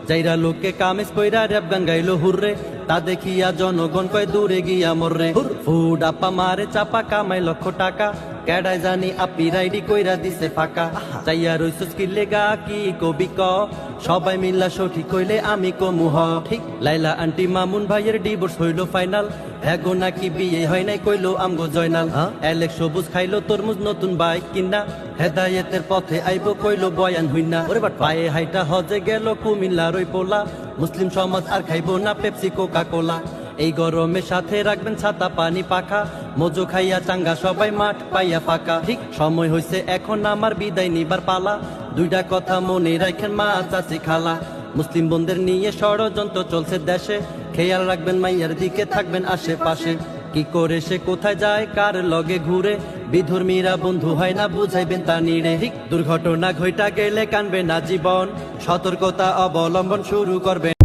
যাইরা লোকে কামিজ কইরা র‍্যাপ গান গাইলো হুররে, তা দেখিয়া জনগণ কয় দূরে গিয়া মররে। ফুড আপা মারে চাপা কামাই লক্ষ টাকা, কেডাই জানি আপি রাইডি কইরা দিছে ফাঁকা। চাইয়া রইছস কি লেগা কি কবি ক, সবাই মিল্লা সঠিক কইলে আমি কমু হ। ঠিক লাইলা আন্টি মামুন ভাইয়ের ডিভোর্স হইলো ফাইনাল, হ্যাগো নাকি বিয়ে হয় নাই কইলো আমগো জয়নাল। এলেক সবুজ খাইলো তরমুজ নতুন বাইক কিনা, হেদায়েতের পথে আইবো কইলো বয়ান হইনা। পায়ে হাইটা হজে গেল কুমিল্লার ওই পোলা, মুসলিম সমাজ আর খাইবো না পেপসি কোকা কোলা। এই গরমে সাথে রাখবেন ছাতা পানি পাখা, মজো খাইয়া চাঙ্গা সবাই মাঠ পাইয়া ফাঁকা। ঠিক সময় হইছে এখন আমার বিদায় নিবার পালা, দুইটা কথা মনে রাখেন মা চাচি খালা। মুসলিম বোনদের নিয়ে ষড়যন্ত্র চলছে দেশে, খেয়াল রাখবেন মাইয়ার দিকে থাকবেন আশেপাশে। কি করে সে কোথায় যায় কার লগে ঘুরে, বিধর্মীরা বন্ধু হয় না বুঝাইবেন তা নিরে। ঠিক দুর্ঘটনা ঘইটা গেলে কানবে না জীবন, সতর্কতা অবলম্বন শুরু করবেন।